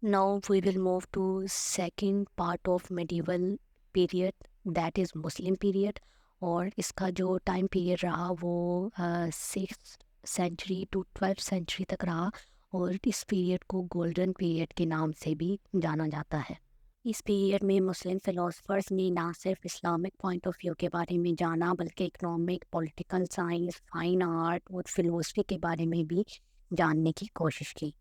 Now we will move to second part of medieval period, that is Muslim period. اور اس کا جو time period رہا وہ 6th century to 12th century تک رہا، اور اس پیریڈ کو گولڈن پیریڈ کے نام سے بھی جانا جاتا ہے۔ اس پیریڈ میں مسلم فلاسفرز نے نہ صرف اسلامک پوائنٹ آف ویو کے بارے میں جانا بلکہ economic, political science, fine art اور فلسفے کے بارے میں بھی جاننے کی کوشش کی۔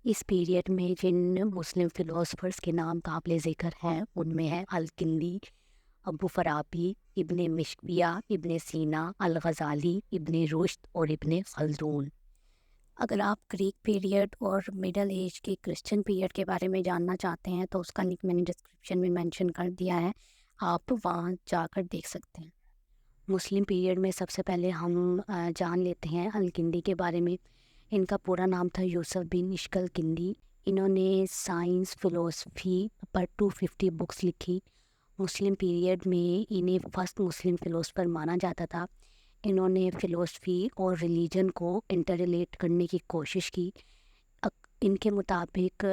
اس پیریڈ میں جن مسلم فلاسفرز کے نام قابل ذکر ہیں ان میں ہے الکندی، ابو فارابی، ابن مشکویہ، ابن سینا، الغزالی، ابن رشد اور ابن خلدون۔ اگر آپ گریک پیریڈ اور مڈل ایج کے کرسچن پیریڈ کے بارے میں جاننا چاہتے ہیں تو اس کا لنک میں نے ڈسکرپشن میں مینشن کر دیا ہے، آپ وہاں جا کر دیکھ سکتے ہیں۔ مسلم پیریڈ میں سب سے پہلے ہم جان لیتے ہیں الکندی کے بارے میں۔ ان کا پورا نام تھا یوسف بن اشکل کندی۔ انہوں نے سائنس فلسفی پر 250 بکس لکھی۔ مسلم پیریڈ میں انہیں فرسٹ مسلم فلسفر مانا جاتا تھا۔ انہوں نے فلسفی اور ریلیجن کو انٹر ریلیٹ کرنے کی کوشش کی۔ ان کے مطابق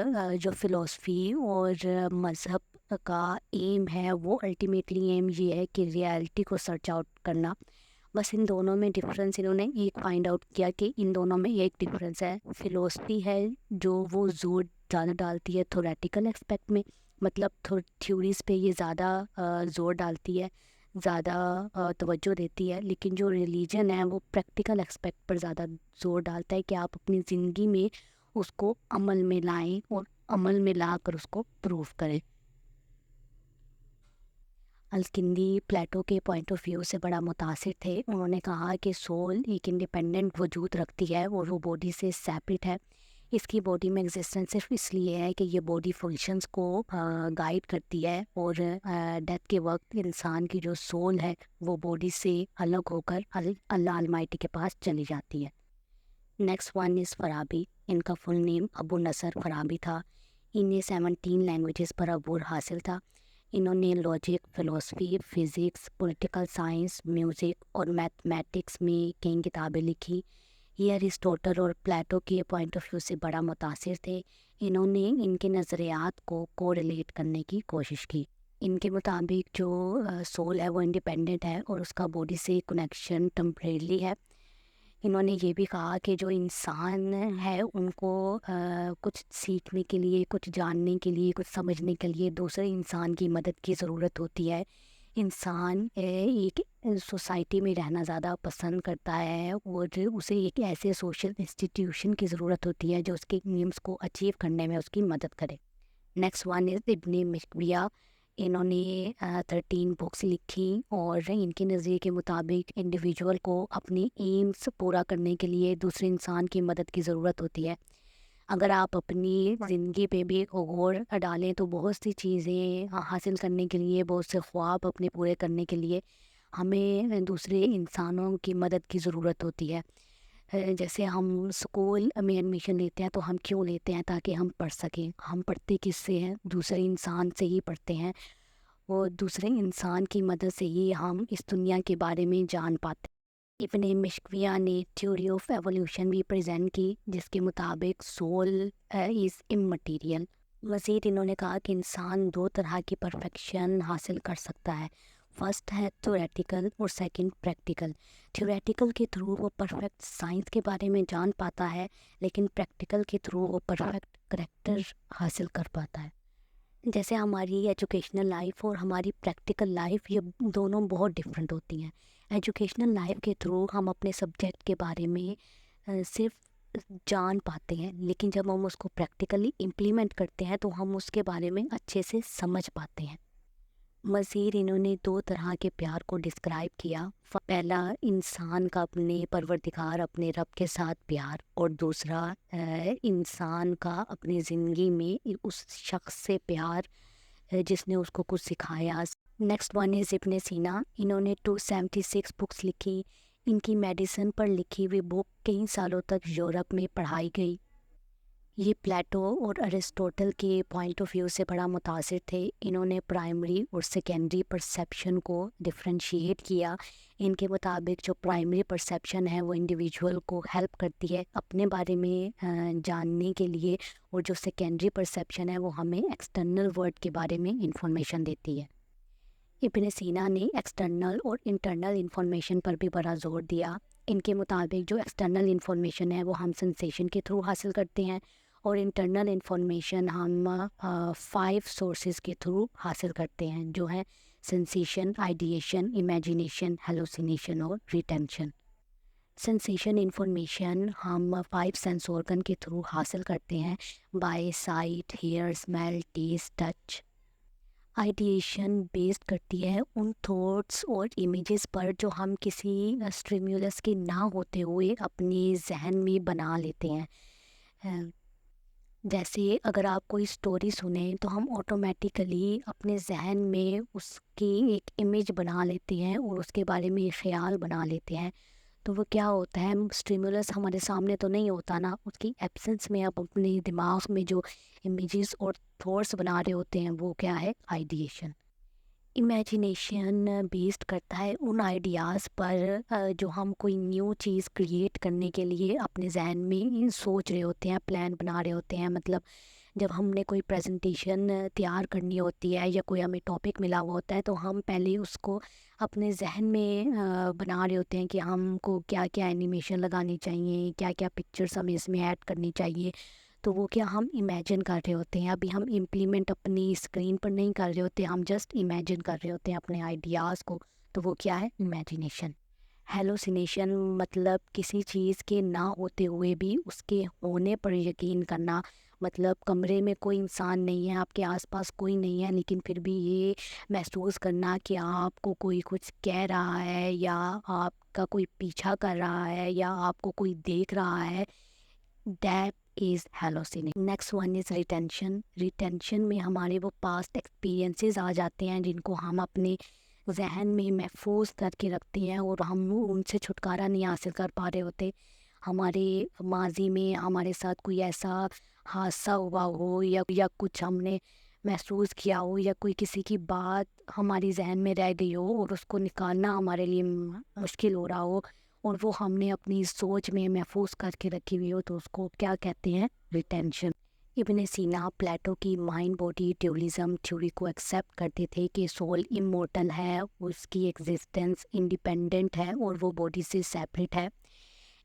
جو فلسفی اور مذہب کا ایم ہے وہ الٹیمیٹلی ایم یہ ہے کہ ریالٹی کو سرچ آؤٹ کرنا۔ بس ان دونوں میں ڈفرینس انہوں نے ایک فائنڈ آؤٹ کیا کہ ان دونوں میں ایک ڈفرینس ہے، فلسفی ہے جو وہ زور زیادہ ڈالتی ہے تھوریٹیکل اسپیکٹ میں، مطلب تھیوریز پہ یہ زیادہ زور ڈالتی ہے، زیادہ توجہ دیتی ہے، لیکن جو ریلیجن ہے وہ پریکٹیکل اسپیکٹ پر زیادہ زور ڈالتا ہے کہ آپ اپنی زندگی میں اس کو عمل میں لائیں اور عمل میں لا کر اس کو پروف کریں۔ الکندی پلیٹو کے پوائنٹ آف ویو سے بڑا متاثر تھے۔ انہوں نے کہا کہ سول ایک انڈیپینڈنٹ وجود رکھتی ہے اور وہ باڈی سے سیپریٹ ہے۔ اس کی باڈی میں ایگزسٹنس صرف اس لیے ہے کہ یہ باڈی فنکشنز کو گائیڈ کرتی ہے، اور ڈیتھ کے وقت انسان کی جو سول ہے وہ باڈی سے الگ ہو کر اللہ المائٹی کے پاس چلی جاتی ہے۔ نیکسٹ ون از فرابی۔ ان کا فل نیم ابو نصر فرابی تھا۔ انہیں 17 لینگویجز پر عبور حاصل تھا۔ انہوں نے لاجک، فلسفی، فزکس، پولیٹیکل سائنس، میوزک اور میتھمیٹکس میں کئی کتابیں لکھی۔ یہ ارسطوٹل اور پلیٹو کے پوائنٹ آف ویو سے بڑا متاثر تھے۔ انہوں نے ان کے نظریات کو کوریلیٹ کرنے کی کوشش کی۔ ان کے مطابق جو سول ہے وہ انڈیپینڈنٹ ہے اور اس کا باڈی سے کنیکشن ٹمپریری ہے۔ انہوں نے یہ بھی کہا کہ جو انسان ہے ان کو کچھ سیکھنے کے لیے، کچھ جاننے کے لیے، کچھ سمجھنے کے لیے دوسرے انسان کی مدد کی ضرورت ہوتی ہے۔ انسان ایک سوسائٹی میں رہنا زیادہ پسند کرتا ہے اور اسے ایک ایسے سوشل انسٹیٹیوشن کی ضرورت ہوتی ہے جو اس کے ایمس کو اچیو کرنے میں اس کی مدد کرے۔ نیکسٹ ون از ابن مشکویہ۔ انہوں نے 13 بکس لکھی اور ان کے نظریے کے مطابق انڈیویجول کو اپنی ایمس پورا کرنے کے لیے دوسرے انسان کی مدد کی ضرورت ہوتی ہے۔ اگر آپ اپنی زندگی پہ بھی غور ڈالیں تو بہت سی چیزیں حاصل کرنے کے لیے، بہت سے خواب اپنے پورے کرنے کے لیے ہمیں دوسرے انسانوں کی مدد کی ضرورت ہوتی ہے۔ جیسے ہم اسکول میں ایڈمیشن لیتے ہیں تو ہم کیوں لیتے ہیں؟ تاکہ ہم پڑھ سکیں۔ ہم پڑھتے کس سے ہیں؟ دوسرے انسان سے ہی پڑھتے ہیں، اور دوسرے انسان کی مدد سے ہی ہم اس دنیا کے بارے میں جان پاتے ہیں۔ ابن مشکویہ نے تھیوری آف ایولیوشن بھی پریزنٹ کی جس کے مطابق سول از اممٹیریل۔ مزید انہوں نے کہا کہ انسان 2 طرح کی پرفیکشن حاصل کر سکتا ہے، فرسٹ ہے تھیوریٹیکل اور سیکنڈ پریکٹیکل۔ تھیوریٹیکل کے تھرو وہ پرفیکٹ سائنس کے بارے میں جان پاتا ہے، لیکن پریکٹیکل کے تھرو وہ پرفیکٹ کریکٹر حاصل کر پاتا ہے۔ جیسے ہماری ایجوکیشنل لائف اور ہماری پریکٹیکل لائف یہ دونوں بہت ڈفرینٹ ہوتی ہیں۔ ایجوکیشنل لائف کے تھرو ہم اپنے سبجیکٹ کے بارے میں صرف جان پاتے ہیں، لیکن جب ہم اس کو پریکٹیکلی امپلیمنٹ کرتے ہیں تو ہم اس کے بارے میں اچھے سے سمجھ پاتے ہیں۔ مزید انہوں نے 2 طرح کے پیار کو ڈسکرائب کیا۔ پہلا انسان کا اپنے پروردگار، اپنے رب کے ساتھ پیار، اور دوسرا انسان کا اپنی زندگی میں اس شخص سے پیار جس نے اس کو کچھ سکھایا۔ نیکسٹ ون از ابن سینا۔ انہوں نے 276 بکس لکھی۔ ان کی میڈیسن پر لکھی ہوئی بک کئی سالوں تک یورپ میں پڑھائی گئی۔ یہ پلیٹو اور ارسطوٹل کے پوائنٹ آف ویو سے بڑا متاثر تھے. انہوں نے پرائمری اور سیکنڈری پرسیپشن کو ڈفرینشیٹ کیا. ان کے مطابق جو پرائمری پرسیپشن ہے وہ انڈیویجول کو ہیلپ کرتی ہے اپنے بارے میں جاننے کے لیے, اور جو سیکنڈری پرسیپشن ہے وہ ہمیں ایکسٹرنل ورلڈ کے بارے میں انفارمیشن دیتی ہے. ابن سینا نے ایکسٹرنل اور انٹرنل انفارمیشن پر بھی بڑا زور دیا. ان کے مطابق جو ایکسٹرنل انفارمیشن ہے وہ ہم سنسیشن کے تھرو حاصل کرتے ہیں, اور انٹرنل انفارمیشن ہم 5 سورسز کے تھرو حاصل کرتے ہیں, جو ہیں سنسیشن, آئیڈیشن, امیجینیشن, ہیلوسینیشن اور ریٹینشن. سنسیشن انفارمیشن ہم 5 سینس آرگن کے تھرو حاصل کرتے ہیں, by sight, hear, smell, taste, touch. Ideation based کرتی ہے ان تھاٹس اور امیجز پر جو ہم کسی اسٹریمیولس کے نہ ہوتے ہوئے اپنے ذہن میں بنا لیتے ہیں. جیسے اگر آپ کوئی اسٹوری سنیں تو ہم آٹومیٹیکلی اپنے ذہن میں اس کی ایک امیج بنا لیتے ہیں اور اس کے بارے میں خیال بنا لیتے ہیں. تو وہ کیا ہوتا ہے, اسٹیمولس ہمارے سامنے تو نہیں ہوتا نا, اس کی ایبسنس میں آپ اپنے دماغ میں جو امیجز اور تھاٹس بنا رہے ہوتے ہیں وہ کیا ہے, آئیڈیشن. امیجینیشن بیسڈ کرتا ہے ان آئیڈیاز پر جو ہم کوئی نیو چیز کریٹ کرنے کے لیے اپنے ذہن میں سوچ رہے ہوتے ہیں, پلان بنا رہے ہوتے ہیں. مطلب جب ہم نے کوئی پریزنٹیشن تیار کرنی ہوتی ہے یا کوئی ہمیں ٹاپک ملا ہوا ہوتا ہے تو ہم پہلے اس کو اپنے ذہن میں بنا رہے ہوتے ہیں کہ ہم کو کیا کیا اینیمیشن لگانی چاہیے, کیا کیا پکچرس ہمیں اس میں ایڈ کرنی چاہیے. تو وہ کیا ہم امیجن کر رہے ہوتے ہیں. ابھی ہم امپلیمنٹ اپنی اسکرین پر نہیں کر رہے ہوتے, ہم جسٹ امیجن کر رہے ہوتے ہیں اپنے آئیڈیاز کو. تو وہ کیا ہے, امیجینیشن. ہیلوسینیشن مطلب کسی چیز کے نہ ہوتے ہوئے بھی اس کے ہونے پر یقین کرنا. مطلب کمرے میں کوئی انسان نہیں ہے, آپ کے آس پاس کوئی نہیں ہے, لیکن پھر بھی یہ محسوس کرنا کہ آپ کو کوئی کچھ کہہ رہا ہے یا آپ کا کوئی پیچھا کر رہا ہے یا آپ کو کوئی دیکھ رہا ہے. That is hallucination. Next one is retention. Retention میں ہمارے وہ پاسٹ ایکسپیرینسز آ جاتے ہیں جن کو ہم اپنے ذہن میں محفوظ کر کے رکھتے ہیں اور ہم ان سے چھٹکارا نہیں حاصل کر پا رہے ہوتے. ہمارے ماضی میں ہمارے ساتھ کوئی ایسا حادثہ ہوا ہو یا کچھ ہم نے محسوس کیا ہو یا کوئی کسی کی بات ہماری ذہن میں رہ گئی ہو اور اس کو نکالنا ہمارے لیے مشکل ہو رہا ہو اور وہ ہم نے اپنی سوچ میں محفوظ کر کے رکھی ہوئی ہو, تو اس کو کیا کہتے ہیں, ریٹینشن. ابن سینا پلیٹو کی مائنڈ باڈی ڈیولیزم تھیوری کو ایکسیپٹ کرتے تھے کہ سول امورٹل ہے, اس کی ایگزسٹنس انڈیپینڈنٹ ہے اور وہ باڈی سے سیپریٹ ہے.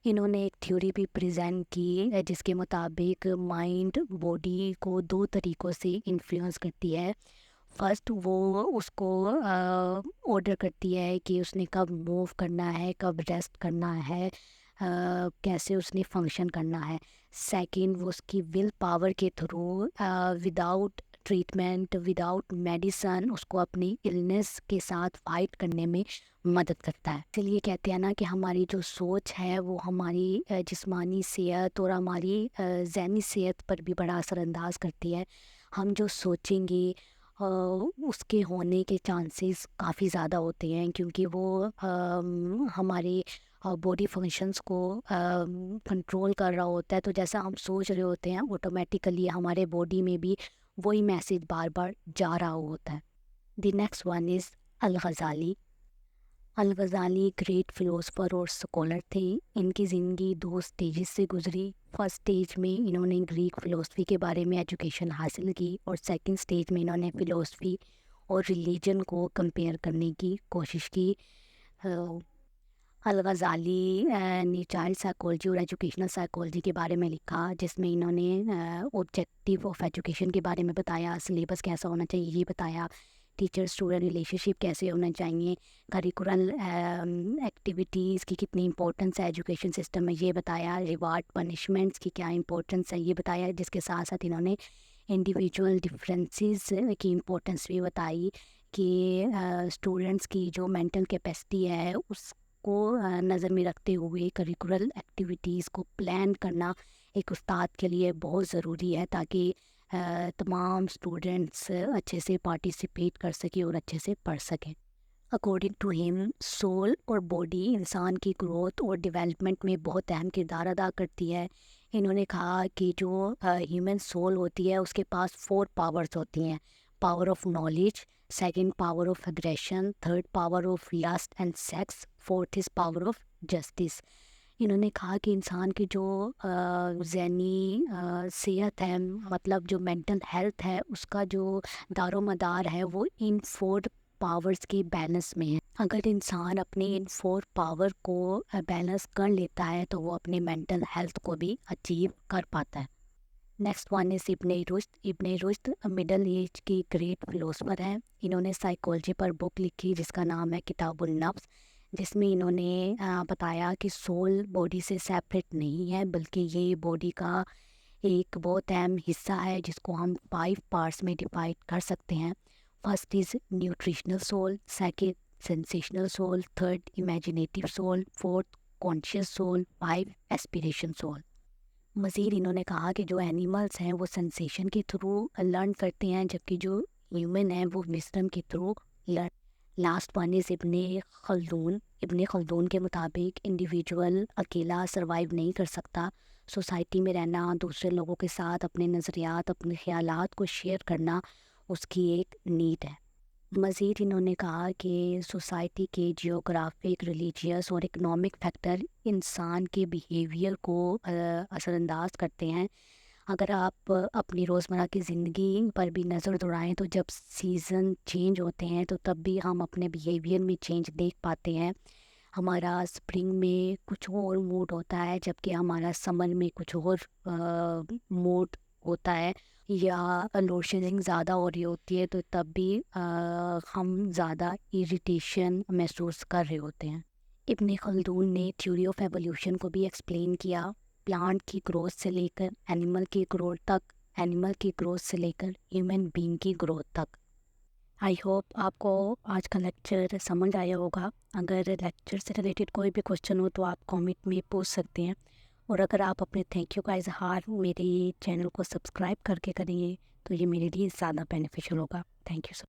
انہوں نے ایک تھیوری بھی پریزنٹ کی جس کے مطابق مائنڈ باڈی کو 2 طریقوں سے انفلوئنس کرتی ہے. فرسٹ, وہ اس کو آرڈر کرتی ہے کہ اس نے کب موو کرنا ہے, کب ریسٹ کرنا ہے, کیسے اس نے فنکشن کرنا ہے. سیکنڈ, وہ اس کی ول پاور کے through without treatment, without medicine اس کو اپنی النس کے ساتھ فائٹ کرنے میں مدد کرتا ہے. اس لیے کہتے ہیں نا کہ ہماری جو سوچ ہے وہ ہماری جسمانی صحت اور ہماری ذہنی صحت پر بھی بڑا اثر انداز کرتی ہے. ہم جو سوچیں گے اس کے ہونے کے چانسز کافی زیادہ ہوتے ہیں کیونکہ وہ ہمارے باڈی فنکشنز کو کنٹرول کر رہا ہوتا ہے. تو جیسا ہم سوچ رہے ہوتے ہیں آٹومیٹیکلی ہمارے باڈی میں بھی وہی میسیج بار بار جا رہا ہوتا ہے. The next one is al Ghazali. Al Ghazali great philosopher اور اسکالر تھے. ان کی زندگی 2 اسٹیجز سے گزری. فرسٹ اسٹیج میں انہوں نے گریک فلاسفی کے بارے میں ایجوکیشن حاصل کی اور سیکنڈ اسٹیج میں انہوں نے فلاسفی اور ریلیجن کو کمپیئر کرنے کی کوشش کی. الغزالی نے چائلڈ سائیکالوجی اور ایجوکیشنل سائیکالوجی کے بارے میں لکھا جس میں انہوں نے آبجیکٹیو آف ایجوکیشن کے بارے میں بتایا, سلیبس کیسا ہونا چاہیے یہ بتایا, ٹیچر اسٹوڈنٹ ریلیشن شپ کیسے ہونا چاہیے, کریکولر ایکٹیویٹیز کی کتنی امپورٹنس ہے ایجوکیشن سسٹم میں یہ بتایا, ریوارڈ پنشمنٹس کی کیا امپورٹنس ہے یہ بتایا, جس کے ساتھ ساتھ انہوں نے انڈیویجول ڈفرینسز کی امپورٹنس بھی بتائی کہ اسٹوڈنٹس کی جو مینٹل کیپیسٹی ہے اس کو نظر میں رکھتے ہوئے کریکولر ایکٹیویٹیز کو پلان کرنا ایک استاد کے لیے بہت ضروری ہے تاکہ تمام اسٹوڈنٹس اچھے سے پارٹیسپیٹ کر سکیں اور اچھے سے پڑھ سکیں. اکارڈنگ ٹو ہم سول اور باڈی انسان کی گروتھ اور ڈیولپمنٹ میں بہت اہم کردار ادا کرتی ہے. انہوں نے کہا کہ جو ہیومن سول ہوتی ہے اس کے پاس 4 پاورز ہوتی ہیں: power of knowledge, second power of aggression, third power of lust and sex, fourth is power of justice. انہوں نے کہا کہ انسان کی جو ذہنی صحت ہے، مطلب جو مینٹل ہیلتھ ہے، اس کا جو دار و مدار ہے وہ ان 4 پاورز کی بیلنس میں ہے۔ اگر انسان اپنے ان 4 پاور کو بیلنس کر لیتا ہے تو وہ اپنے مینٹل ہیلتھ کو بھی اچیو کر پاتا ہے۔ نیکسٹ ون از ابن رشد۔ ابن رشد مڈل ایج کی گریٹ فلاسفر ہیں۔ انہوں نے سائیکالوجی پر بک لکھی جس کا نام ہے کتاب النفس، جس میں انہوں نے بتایا کہ سول باڈی سے سیپریٹ نہیں ہے، بلکہ یہ باڈی کا ایک بہت اہم حصہ ہے جس کو ہم 5 پارٹس میں ڈیوائڈ کر سکتے ہیں۔ First is nutritional soul, second sensational soul, third imaginative soul, fourth conscious soul, 5 aspiration soul. مزید انہوں نے کہا کہ جو اینیملس ہیں وہ سنسیشن کے تھرو لرن کرتے ہیں، جبکہ جو ہیومن ہیں وہ وزڈم کے through learn. Last one is ابن خلدون۔ ابن خلدون کے مطابق انڈیویجول اکیلا سروائیو نہیں کر سکتا، سوسائٹی میں رہنا، دوسرے لوگوں کے ساتھ اپنے نظریات، اپنے خیالات کو شیئر کرنا اس کی ایک نیڈ ہے۔ مزید انہوں نے کہا کہ سوسائٹی کے جیوگرافک، ریلیجیس اور اکنامک فیکٹر انسان کے بیہیویئر کو اثر انداز کرتے ہیں۔ اگر آپ اپنی روزمرہ کی زندگی پر بھی نظر دوڑائیں تو جب سیزن چینج ہوتے ہیں تو تب بھی ہم اپنے بیہیویئر میں چینج دیکھ پاتے ہیں۔ ہمارا اسپرنگ میں کچھ اور موڈ ہوتا ہے جبکہ ہمارا سمر میں کچھ اور موڈ ہوتا ہے، یا لوڈ شیڈنگ زیادہ ہو رہی ہوتی ہے تو تب بھی ہم زیادہ ایریٹیشن محسوس کر رہے ہوتے ہیں۔ ابن خلدون نے تھیوری آف ایولیوشن کو بھی ایکسپلین کیا، پلانٹ کی گروتھ سے لے کر اینیمل کی گروتھ تک، اینیمل کی گروتھ سے لے کر ہیومن بینگ کی گروتھ تک۔ آئی ہوپ آپ کو آج کا لیکچر سمجھ آیا ہوگا۔ اگر لیکچر سے ریلیٹڈ کوئی بھی کوشچن ہو تو آپ کامنٹ میں پوچھ سکتے ہیں، اور اگر آپ اپنے تھینک یو کا اظہار میرے چینل کو سبسکرائب کر کے کریں گے تو یہ میرے لیے زیادہ بینیفیشل ہوگا۔ Thank you so